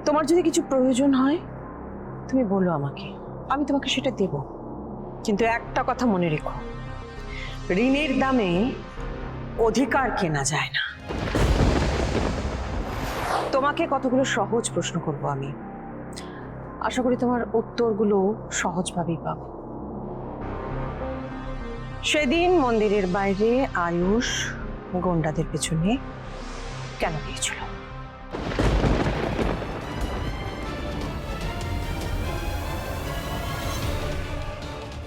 তোমার যদি কিছু প্রয়োজন হয় তুমি বলো আমাকে, আমি তোমাকে সেটা দেব। কিন্তু একটা কথা মনে রেখো, ঋণের দামে অধিকার কেনা যায় না। তোমাকে কতগুলো সহজ প্রশ্ন করব আমি, আশা করি তোমার উত্তরগুলো সহজভাবেই পাবো। সেদিন মন্দিরের বাইরে আয়ুষ গন্ডাদের পেছনে কেন গিয়েছিল?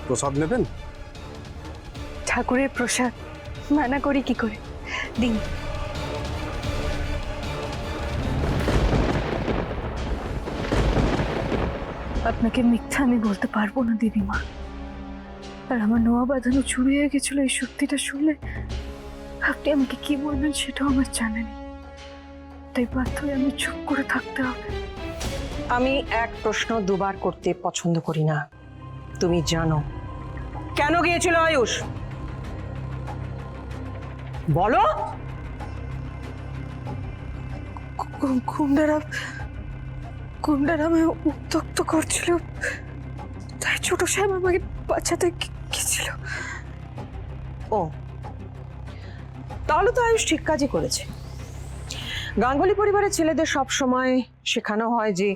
প্রসাদ নেবেন? ঠাকুরের প্রসাদ মানা করি কি করে? দিন। আপনাকে মিথ্যা আমি বলতে পারবো না দেবীমা। আর আমার নোয়া বাঁধানো চুরি হয়ে গেছিল এই সত্যিটা শুনলে আপনি আমাকে কি বলবেন সেটাও আমার জানা নেই। তাই বাধ্য হয়ে আমি চুপ করে থাকতে হবে। আমি এক প্রশ্ন দুবার করতে পছন্দ করি না। তুমি জানো কেন গিয়েছিল আয়ুষ? বলো। গুন্ডারা আমায় উত্ত্যক্ত করছিল, তাই ছোট সাহেব আমাকে বাঁচাতে গেছিল। ও, তাহলে তো আয়ুষ ঠিক কাজই করেছে। গাঙ্গুলি পরিবারের ছেলেদের সব সময় শেখানো হয় যে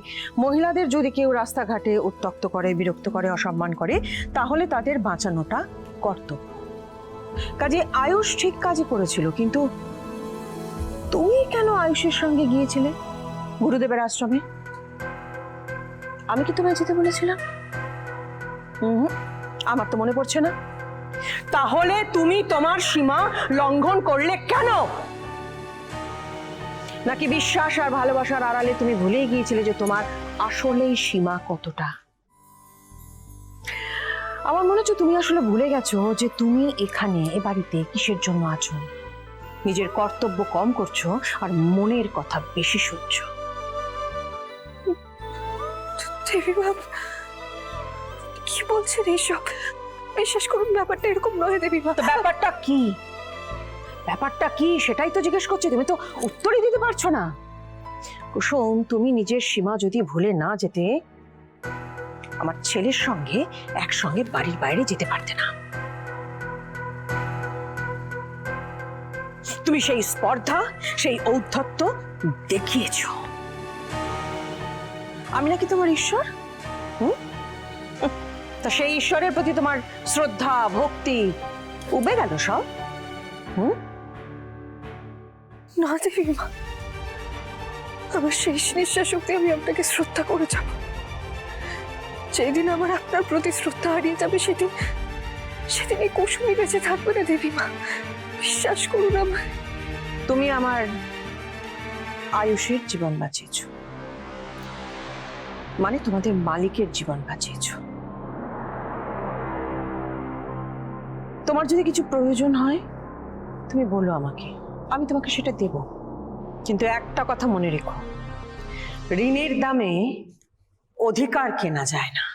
মহিলাদের যদি কেউ রাস্তাঘাটে উত্ত্যক্ত করে, বিরক্ত করে, অসম্মান করে, তাহলে তাদের বাঁচানোটা কর্তব্য। কাজে আয়ুষ ঠিক কাজই করেছিল। কিন্তু তুমি কেন আয়ুষের সঙ্গে গিয়েছিলে গুরুদেবের আশ্রমে? আমি কি তোমায় যেতে বলেছিলাম? আমার তো মনে পড়ছে না। তাহলে তুমি তোমার সীমা লঙ্ঘন করলে কেন? নাকি বিশ্বাস আর ভালোবাসার আড়ালে তুমি ভুলেই গিয়েছিলে যে তোমার আসলেই সীমা কতটা? আমার মনে হচ্ছে তুমি আসলে ভুলে গেছো যে তুমি এখানে এ বাড়িতে কিসের জন্য আছো। নিজের কর্তব্য কম করছো আর মনের কথা বেশি শুনছো। দেবীমা কি বলছেন এইসব? বিশ্বাস করুন ব্যাপারটা এরকম নয় দেবীমা। তো ব্যাপারটা কি? ব্যাপারটা কি সেটাই তো জিজ্ঞেস করছি, তুমি তো উত্তরই দিতে পারছো না। কুসুম, তুমি নিজের সীমা যদি ভুলে না যেতে, আমার ছেলের সঙ্গে একসঙ্গে বাড়ির বাইরে যেতে পারতে না। তুমি সেই স্পর্ধা, সেই ঔদ্ধত্য দেখিয়েছ। আমি নাকি তোমার ঈশ্বর? তা সেই ঈশ্বরের প্রতি তোমার শ্রদ্ধা, ভক্তি উবে গেল সব? না দেবীমা, আমার শেষ নিঃশ্বাস অব্দি আমি আপনাকে শ্রদ্ধা করে যাব। যেদিন আমার আপনার প্রতি শ্রদ্ধা হারিয়ে যাবে সেদিন এই কুসুমি বেঁচে থাকবে না দেবীমা। বিশ্বাস করুন আমায়। তুমি আমার আয়ুষের জীবন বাঁচিয়েছ, মানে তোমাদের মালিকের জীবন বাঁচিয়েছ। তোমার যদি কিছু প্রয়োজন হয় তুমি বলো আমাকে, আমি তোমাকে সেটা দেব। কিন্তু একটা কথা মনে রেখো, ঋণের দামে অধিকার কেনা যায় না।